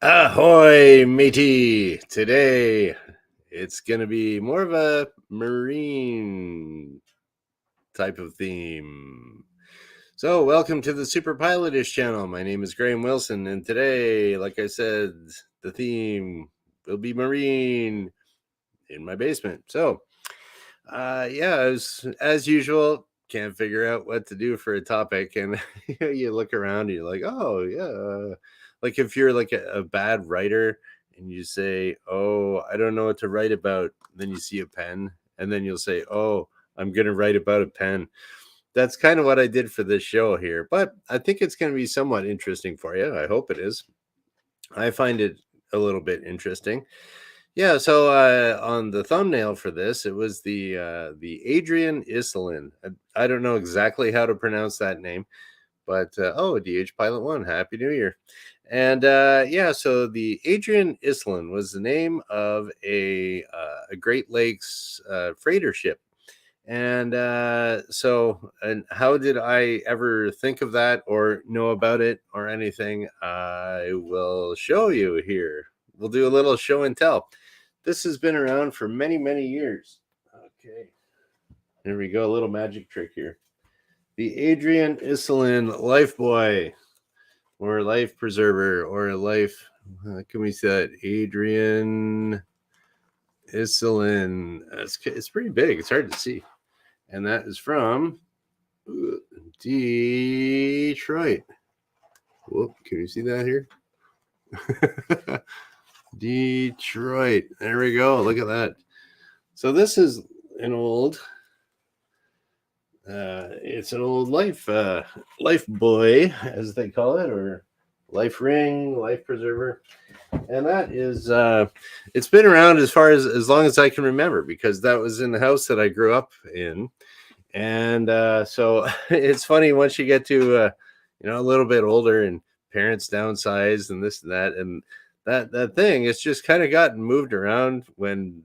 Ahoy, matey! Today it's going to be more of a marine type of theme. So, welcome to the Superpilotish channel. My name is Graham Wilson, and today, like I said, the theme will be marine in my basement. So, yeah, as usual, can't figure out what to do for a topic, and you look around and you're like, oh yeah, like if you're like a bad writer and you say, oh, I don't know what to write about, then you see a pen, and then you'll say, oh, I'm gonna write about a pen. That's kind of what I did for this show here, but I think it's going to be somewhat interesting for you. I hope it is. I find it a little bit interesting. Yeah, so on the thumbnail for this, it was the Adrian Iselin. I don't know exactly how to pronounce that name, but oh, DH Pilot One, Happy New Year! And yeah, so the Adrian Iselin was the name of a Great Lakes freighter ship. And and how did I ever think of that or know about it or anything? I will show you here. We'll do a little show and tell. This has been around for many, many years. Okay, here we go. A little magic trick here. The Adrian Iselin Lifebuoy, or life preserver, or life. How can we say that? Adrian Iselin. It's pretty big. It's hard to see. And that is from Detroit. Whoop, can you see that here? Detroit. There we go. Look at that. So this is an old it's an old life buoy, as they call it, or life ring, life preserver. And that is it's been around as long as I can remember, because that was in the house that I grew up in. And so it's funny once you get to a little bit older and parents downsized and this and that, and that thing, it's just kind of gotten moved around when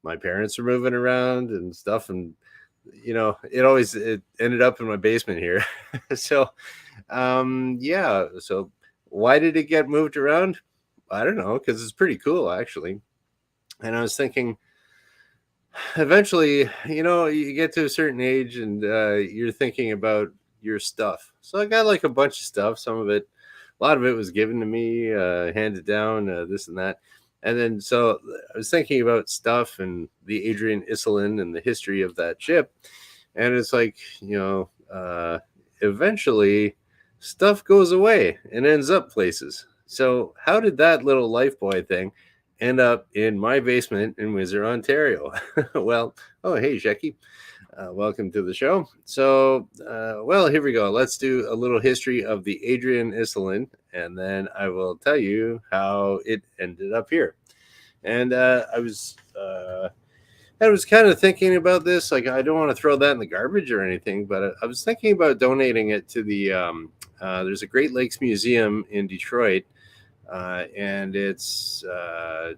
my parents were moving around and stuff. And it ended up in my basement here. So yeah, so why did it get moved around? I don't know, because it's pretty cool actually. And I was thinking, eventually, you get to a certain age and you're thinking about your stuff. So I got like a bunch of stuff. A lot of it was given to me, handed down, this and that. And then so I was thinking about stuff and the Adrian Iselin and the history of that ship. And it's like, eventually stuff goes away and ends up places. So how did that little lifebuoy thing end up in my basement in Windsor, Ontario? Well, oh, hey, Shecky. Welcome to the show. So, well, here we go. Let's do a little history of the Adrian Iselin, and then I will tell you how it ended up here. And I was kind of thinking about this. Like, I don't want to throw that in the garbage or anything, but I was thinking about donating it to there's a Great Lakes Museum in Detroit, and it's on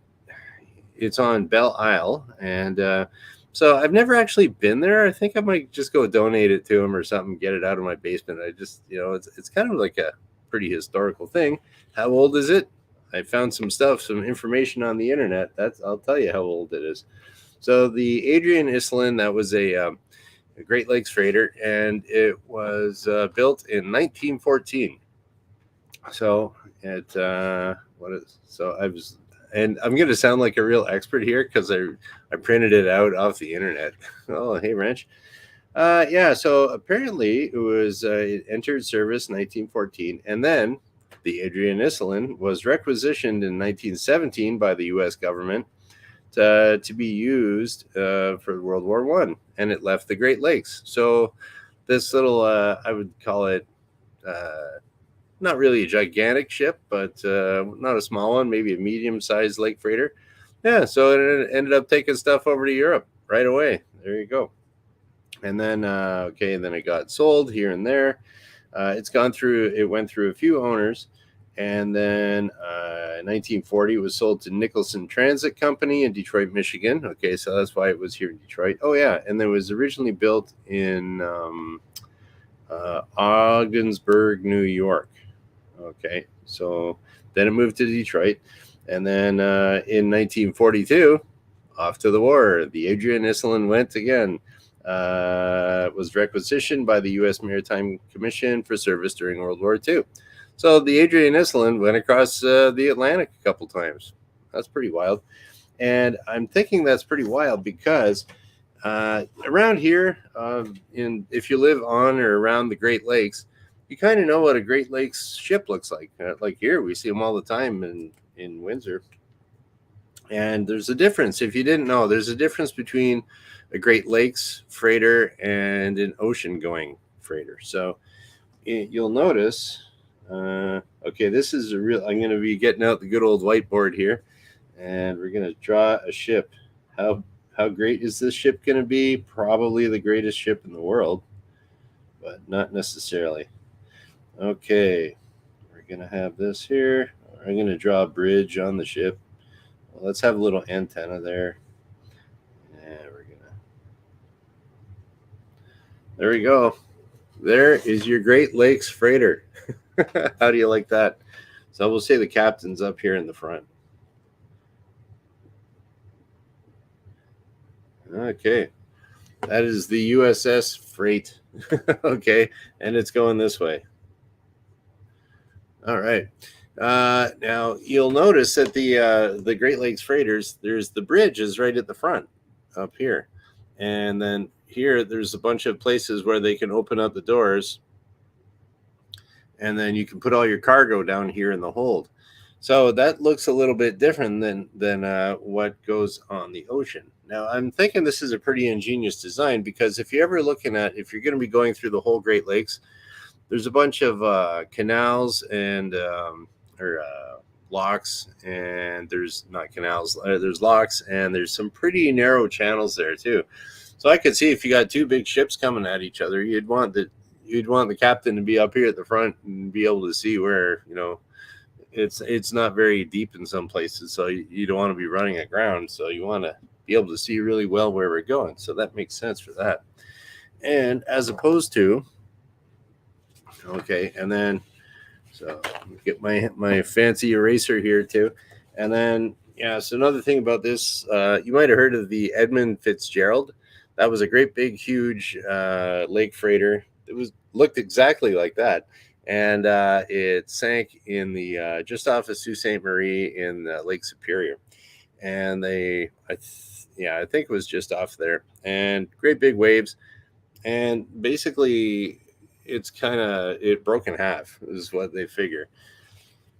Belle Isle, and so I've never actually been there. I think I might just go donate it to him or something, get it out of my basement. I just, it's kind of like a pretty historical thing. How old is it? I found some information on the internet. I'll tell you how old it is. So the Adrian Iselin, that was a Great Lakes freighter, and it was built in 1914. So I was, and I'm going to sound like a real expert here because I printed it out off the internet. Oh, hey, Wrench. Yeah, so apparently it entered service in 1914, and then the Adrian Iselin was requisitioned in 1917 by the U.S. government to be used for World War One, and it left the Great Lakes. So this little, I would call it, not really a gigantic ship, but not a small one, maybe a medium-sized lake freighter. Yeah, so it ended up taking stuff over to Europe right away. There you go. And then, then it got sold here and there. It went through a few owners. And then in 1940, it was sold to Nicholson Transit Company in Detroit, Michigan. Okay, so that's why it was here in Detroit. Oh, yeah, and it was originally built in Ogdensburg, New York. Okay, so then it moved to Detroit, and then in 1942, off to the war. The Adrian Iselin went again. Was requisitioned by the U.S. Maritime Commission for service during World War II. So the Adrian Iselin went across the Atlantic a couple times. That's pretty wild. And I'm thinking that's pretty wild because around here, if you live on or around the Great Lakes, you kind of know what a Great Lakes ship looks like. Like here, we see them all the time in Windsor. And there's a difference. If you didn't know, there's a difference between a Great Lakes freighter and an ocean going freighter. So you'll notice, okay, this is a real, I'm going to be getting out the good old whiteboard here, and we're going to draw a ship. How great is this ship going to be? Probably the greatest ship in the world, but not necessarily. Okay, we're going to have this here. I'm going to draw a bridge on the ship. Well, let's have a little antenna there. And there we go. There is your Great Lakes freighter. How do you like that? So we'll say the captain's up here in the front. Okay, that is the USS Freight. Okay, and it's going this way. All right. Now you'll notice that the Great Lakes freighters, there's the bridge is right at the front up here, and then here there's a bunch of places where they can open up the doors, and then you can put all your cargo down here in the hold. So that looks a little bit different than what goes on the ocean. Now I'm thinking this is a pretty ingenious design because if you're going to be going through the whole Great Lakes, there's a bunch of canals and locks, and there's not canals, there's locks, and there's some pretty narrow channels there too. So I could see if you got two big ships coming at each other, you'd want the captain to be up here at the front and be able to see where, it's not very deep in some places, so you don't want to be running aground. So you want to be able to see really well where we're going. So that makes sense for that. And as opposed to, okay, and then so get my fancy eraser here too, and then so another thing about this, you might have heard of the Edmund Fitzgerald. That was a great big huge lake freighter. It looked exactly like that. And it sank in the just off of Sault Ste. Marie in Lake Superior, and I think it was just off there. And great big waves, and basically it broke in half is what they figure.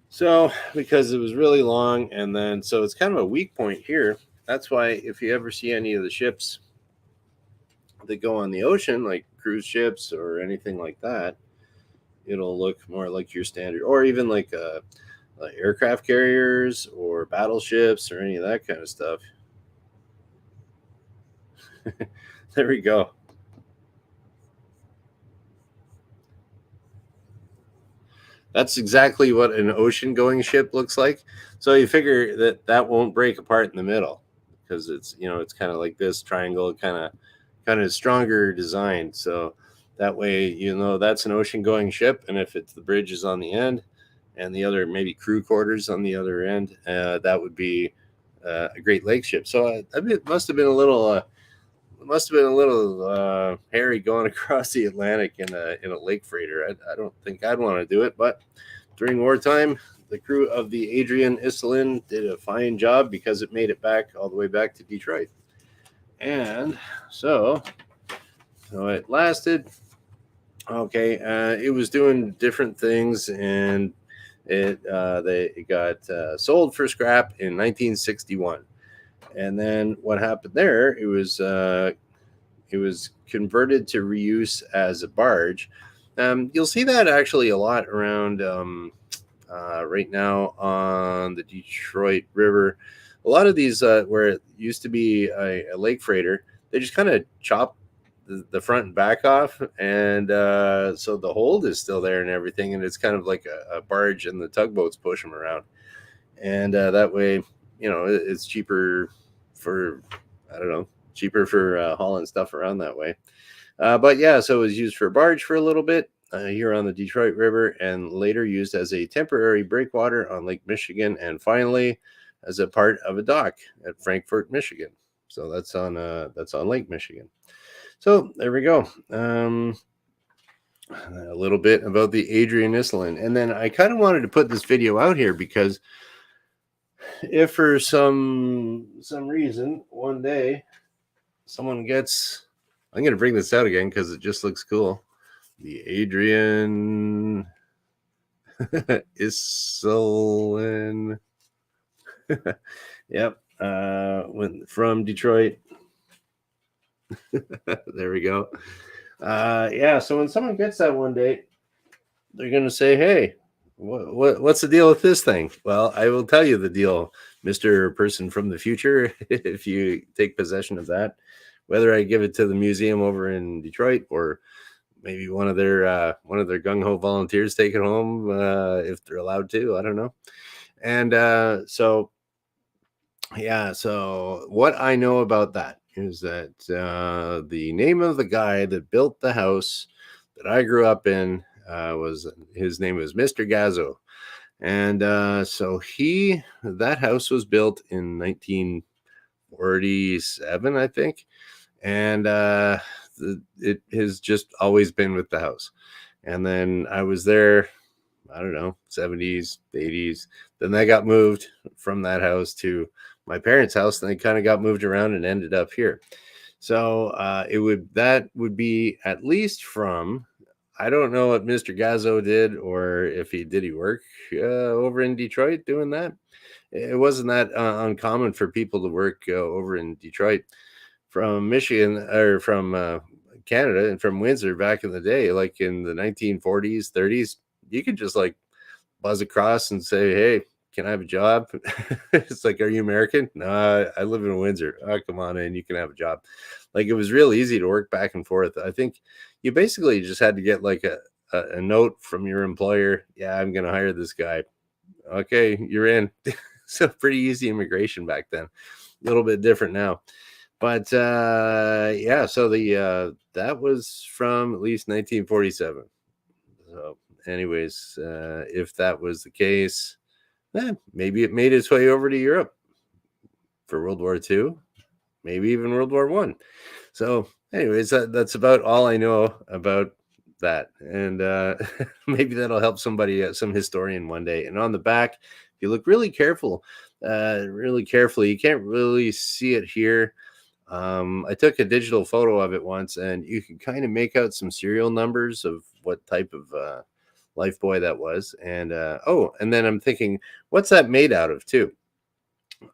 So because it was really long, and then so it's kind of a weak point here. That's why if you ever see any of the ships that go on the ocean, like cruise ships or anything like that, it'll look more like your standard, or even like aircraft carriers or battleships or any of that kind of stuff. There we go. That's exactly what an ocean-going ship looks like. So you figure that won't break apart in the middle because it's kind of like this triangle, kind of stronger design. So that way that's an ocean-going ship, and if the bridge is on the end, and the other maybe crew quarters on the other end, that would be a Great Lakes ship. So it must have been a little. Hairy going across the Atlantic in a lake freighter. I don't think I'd want to do it, but during wartime, the crew of the Adrian Iselin did a fine job because it made it back all the way back to Detroit. And so it lasted. Okay, it was doing different things, and it got sold for scrap in 1961. And then what happened there? It was converted to reuse as a barge. You'll see that actually a lot around right now on the Detroit River. A lot of these where it used to be a lake freighter, they just kind of chop the front and back off, and so the hold is still there and everything, and it's kind of like a barge, and the tugboats push them around, and that way it's cheaper for hauling stuff around that way. But so it was used for a barge for a little bit, here on the Detroit River, and later used as a temporary breakwater on Lake Michigan, and finally as a part of a dock at Frankfort, Michigan. So that's on Lake Michigan. So there we go. A little bit about the Adrian Iselin, and then I kind of wanted to put this video out here because if for some reason one day someone gets, I'm going to bring this out again because it just looks cool. The Adrian Iselin. Yep. From Detroit. There we go. Yeah. So when someone gets that one day, they're going to say, "Hey, what's the deal with this thing?" Well, I will tell you the deal, Mr. Person from the future, if you take possession of that, whether I give it to the museum over in Detroit or maybe one of their gung-ho volunteers take it home if they're allowed to. I don't know. And so what I know about that is that the name of the guy that built the house that I grew up in his name was Mr. Gazzo. And so that house was built in 1947, I think. And it has just always been with the house. And then I was there, I don't know, 70s, 80s. Then they got moved from that house to my parents' house, and they kind of got moved around and ended up here. So that would be at least from, I don't know what Mr. Gazzo did, or if he work over in Detroit doing that. It wasn't that uncommon for people to work over in Detroit from Michigan or from Canada and from Windsor back in the day, like in the 1940s, 30s. You could just like buzz across and say, "Hey, can I have a job?" It's like, "Are you American?" "No, I live in Windsor." "Oh, come on in, you can have a job." Like, it was real easy to work back and forth. I think you basically just had to get like a note from your employer. "Yeah, I'm going to hire this guy." "Okay, you're in." So pretty easy immigration back then. A little bit different now. But yeah, so that was from at least 1947. So anyways, if that was the case, then maybe it made its way over to Europe for World War II, maybe even World War I. So anyways, that's about all I know about that. And maybe that'll help somebody, some historian one day. And on the back, if you look really carefully, you can't really see it here. I took a digital photo of it once, and you can kind of make out some serial numbers of what type of Lifebuoy that was. And and then I'm thinking, what's that made out of too?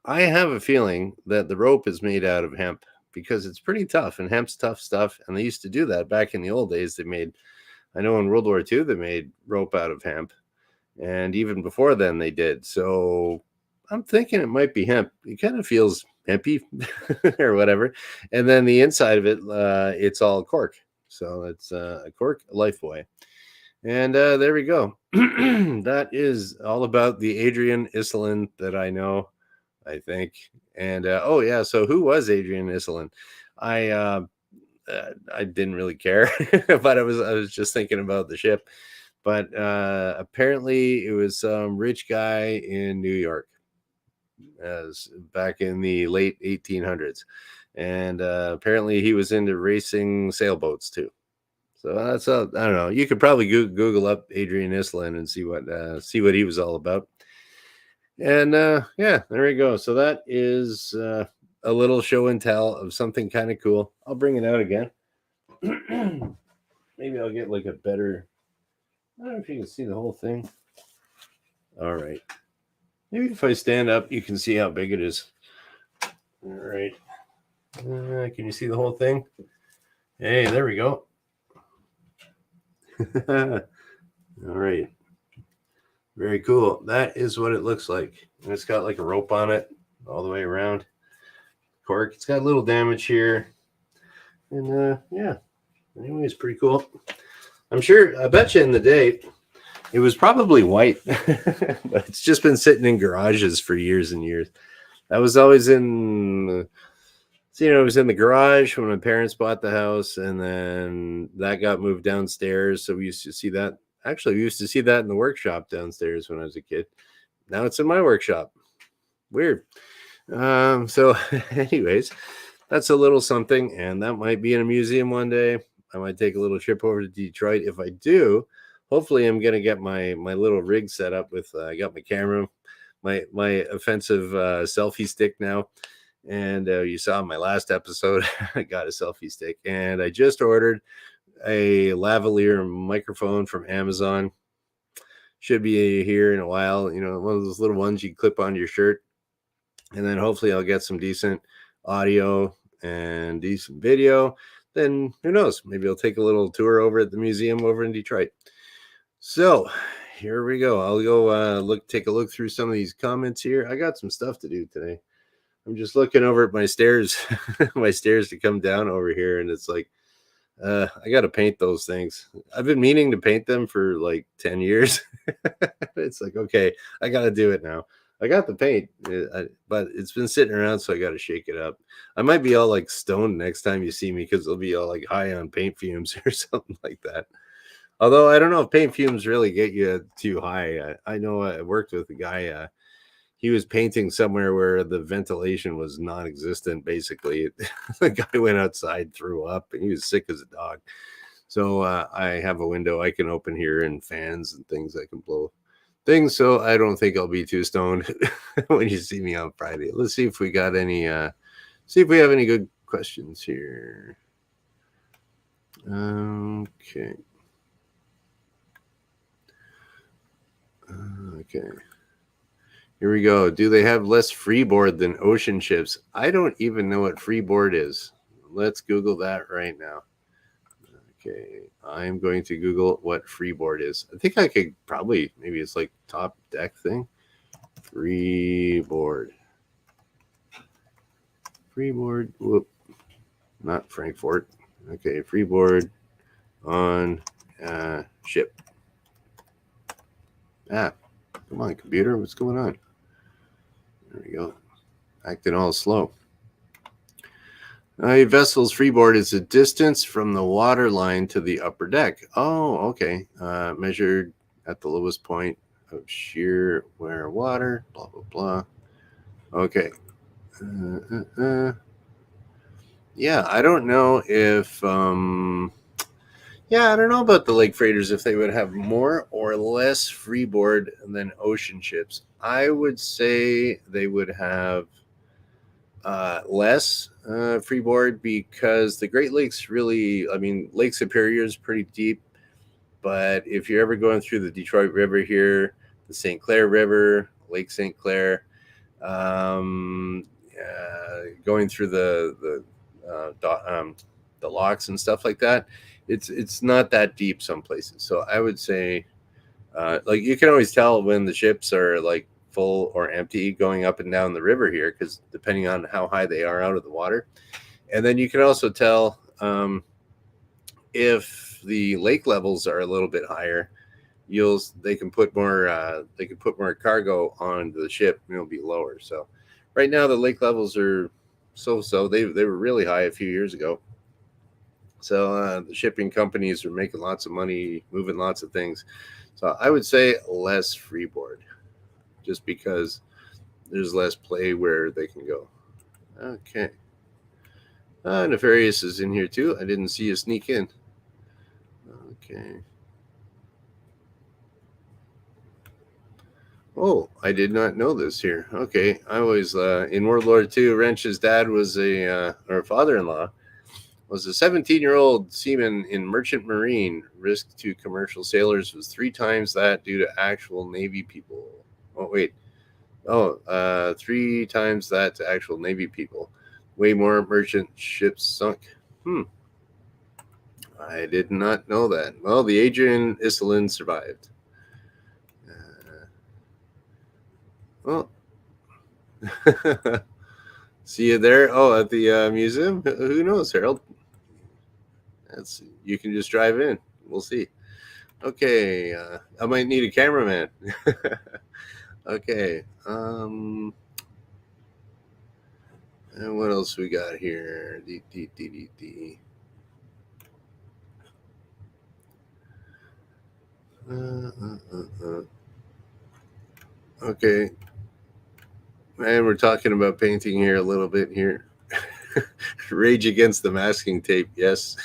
I have a feeling that the rope is made out of hemp because it's pretty tough, and hemp's tough stuff. And they used to do that back in the old days. I know in World War II, they made rope out of hemp, and even before then they did. So I'm thinking it might be hemp. It kind of feels hempy or whatever. And then the inside of it, it's all cork. So it's a cork Lifebuoy. And there we go. That is all about the Adrian Iselin that I know, I think. And so who was Adrian Iselin? I didn't really care, but I was just thinking about the ship. But apparently it was some rich guy in New York, as back in the late 1800s, and apparently he was into racing sailboats too. So that's I don't know. You could probably Google up Adrian Iselin and see what he was all about. And yeah, there we go. So that is a little show and tell of something kind of cool. I'll bring it out again. Maybe I'll get like a better. I don't know if you can see the whole thing. All right. Maybe if I stand up, you can see how big it is. All right. Can you see the whole thing? Hey, there we go. All right. Very cool. That is what it looks like. And it's got like a rope on it all the way around. Cork. It's got a little damage here. And yeah. Anyway, it's pretty cool. I bet you in the day, it was probably white, but it's just been sitting in garages for years and years. That was always in So, it was in the garage when my parents bought the house, and then that got moved downstairs. So we used to see that. Actually, we used to see that in the workshop downstairs when I was a kid. Now it's in my workshop. Weird. So, anyways, that's a little something, and that might be in a museum one day. I might take a little trip over to Detroit. If I do, hopefully, I'm gonna get my little rig set up with. I got my camera, my offensive selfie stick now, and you saw in my last episode, I got a selfie stick, and I just ordered a lavalier microphone from Amazon. Should be here in a while. One of those little ones you clip onto your shirt, and then hopefully I'll get some decent audio and decent video. Then who knows? Maybe I'll take a little tour over at the museum over in Detroit. So here we go. I'll go take a look through some of these comments here. I got some stuff to do today. I'm just looking over at my stairs, my stairs to come down over here, and it's like I got to paint those things. I've been meaning to paint them for like 10 years. It's like, okay, I got to do it now. I got the paint, but it's been sitting around, so I got to shake it up. I might be all like stoned next time you see me because it'll be all like high on paint fumes or something like that. Although I don't know if paint fumes really get you too high. I know I worked with a guy. He was painting somewhere where the ventilation was non-existent. Basically, the guy went outside, threw up, and he was sick as a dog. So I have a window I can open here and fans and things I can blow things. So I don't think I'll be too stoned when you see me on Friday. Let's see if we got any. See if we have any good questions here. Okay. Okay. Here we go. Do they have less freeboard than ocean ships? I don't even know what freeboard is. Let's Google that right now. Okay, I'm going to Google what freeboard is. I think I could probably, maybe it's like top deck thing. Freeboard. Freeboard. Whoop. Not Frankfurt. Okay, freeboard on ship. Ah, come on, computer. What's going on? There we go. Acting all slow. A vessel's freeboard is a distance from the water line to the upper deck. Oh, okay. Measured at the lowest point of sheer wear water. Blah, blah, blah. Okay. Yeah, I don't know if... I don't know about the lake freighters, if they would have more or less freeboard than ocean ships. I would say they would have less freeboard because the Great Lakes really, Lake Superior is pretty deep. But if you're ever going through the Detroit River here, the St. Clair River, Lake St. Clair, going through the locks and stuff like that, it's not that deep some places. So I would say, like, you can always tell when the ships are like full or empty going up and down the river here, because depending on how high they are out of the water. And then you can also tell if the lake levels are a little bit higher, they can put more cargo on the ship and it'll be lower. So right now the lake levels are so they were really high a few years ago. So the shipping companies are making lots of money, moving lots of things. So I would say less freeboard, just because there's less play where they can go. Okay. Nefarious is in here too. I didn't see you sneak in. Okay. Oh, I did not know this here. Okay. I was in World War II. Wrench's dad was or father-in-law was a 17-year-old seaman in Merchant Marine. Risk to commercial sailors was 3 times that due to actual Navy people. Oh, wait. 3 times that to actual Navy people. Way more merchant ships sunk. I did not know that. Well, the Adrian Iselin survived. See you there. Oh, at the museum? Who knows, Harold? You can just drive in. We'll see. Okay. I might need a cameraman. Okay. And what else we got here? D, D, D, D, D. Okay. And we're talking about painting here a little bit here. Rage against the masking tape, yes.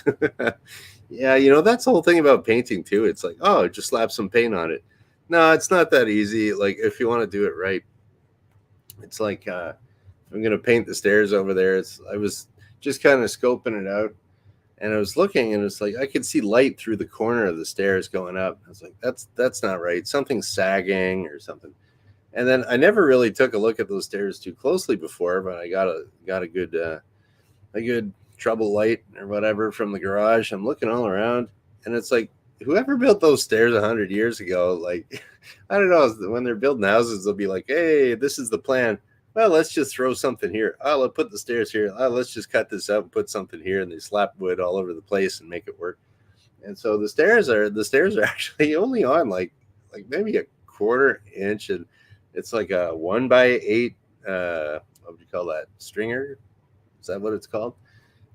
Yeah, that's the whole thing about painting too. It's like, oh, just slap some paint on it. No, it's not that easy. Like, if you want to do it right, it's like, I'm gonna paint the stairs over there. I was just kind of scoping it out, and I was looking, and it's like I could see light through the corner of the stairs going up. I was like, that's not right. Something's sagging or something. And then I never really took a look at those stairs too closely before, but I got a good trouble light or whatever from the garage. I'm looking all around, and it's like, whoever built those stairs 100 years ago, like, I don't know, when they're building houses, they'll be like, hey, this is the plan. Well, let's just throw something here. Oh, let's put the stairs here. Oh, let's just cut this out and put something here, and they slap wood all over the place and make it work. And so the stairs are actually only on like maybe a quarter inch, and it's like a 1x8, what would you call that, stringer? Is that what it's called?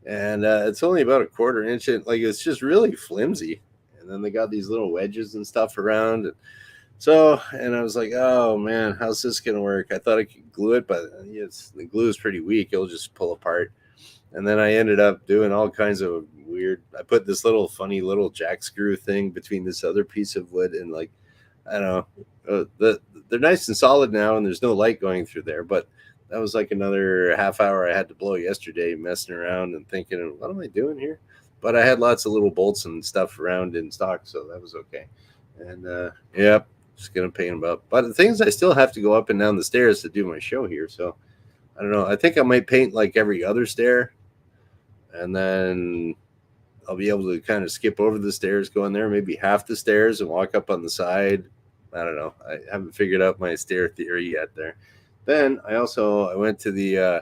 And it's only about a quarter inch, and like, it's just really flimsy. And then they got these little wedges and stuff around. And I was like, oh man, how's this gonna work? I thought I could glue it, but the glue is pretty weak. It'll just pull apart. And then I ended up doing all kinds of weird. I put this little funny little jack screw thing between this other piece of wood, and like, I don't know, they're nice and solid now, and there's no light going through there. But that was like another half hour I had to blow yesterday, messing around and thinking, what am I doing here? But I had lots of little bolts and stuff around in stock, so that was okay. And yeah, just gonna paint them up. But the things, I still have to go up and down the stairs to do my show here, so I don't know. I think I might paint like every other stair, and then I'll be able to kind of skip over the stairs, go in there, maybe half the stairs, and walk up on the side. I don't know. I haven't figured out my stair theory yet there. Then I went to the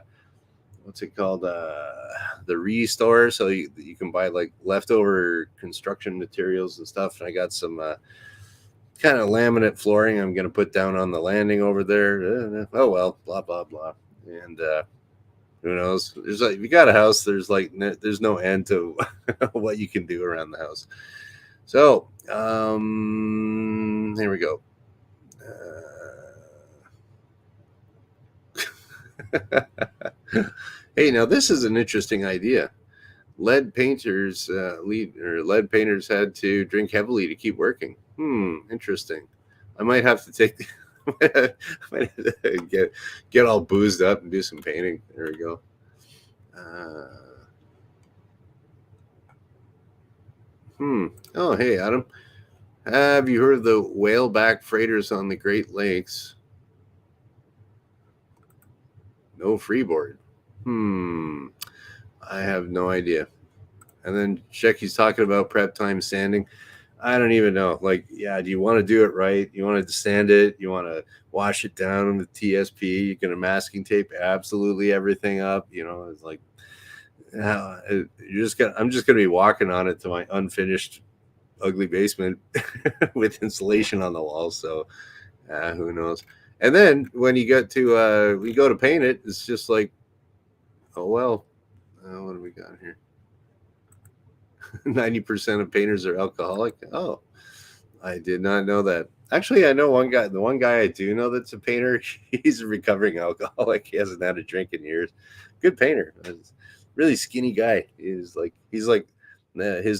what's it called, the restore, so you can buy like leftover construction materials and stuff. And I got some kind of laminate flooring I'm going to put down on the landing over there. Oh well, blah blah blah. And who knows? There's like, if you got a house, there's no end to what you can do around the house. So here we go. Hey, now this is an interesting idea. Lead painters, lead painters had to drink heavily to keep working. Interesting. I might have to take. I might have to get all boozed up and do some painting. There we go. Oh, hey, Adam. Have you heard of the whaleback freighters on the Great Lakes? No freeboard. I have no idea. And then Shecky's talking about prep time sanding. I don't even know. Like, yeah, do you want to do it right? You want to sand it? You want to wash it down with TSP? You're going to masking tape absolutely everything up. It's like, I'm just gonna be walking on it to my unfinished ugly basement with insulation on the walls. So who knows? And then when you go to paint it, it's just like, oh well, what do we got here? 90% of painters are alcoholic. Oh, I did not know that. Actually, I know one guy. The one guy I do know that's a painter, he's a recovering alcoholic. He hasn't had a drink in years. Good painter. Really skinny guy. He's like his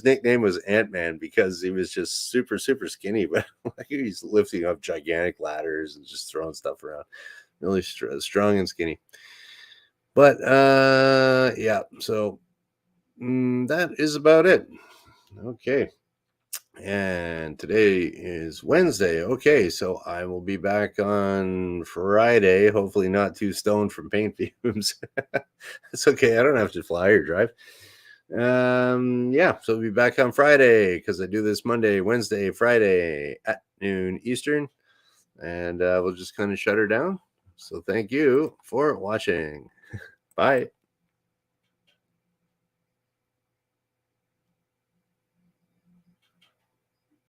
nickname was Ant-Man because he was just super super skinny, but like, he's lifting up gigantic ladders and just throwing stuff around. Really strong and skinny. But yeah, so that is about it. Okay. And today is Wednesday. Okay, so I will be back on Friday. Hopefully, not too stoned from paint fumes. It's okay. I don't have to fly or drive. Yeah, so I'll be back on Friday because I do this Monday, Wednesday, Friday at noon Eastern, and we'll just kind of shut her down. So thank you for watching. Bye.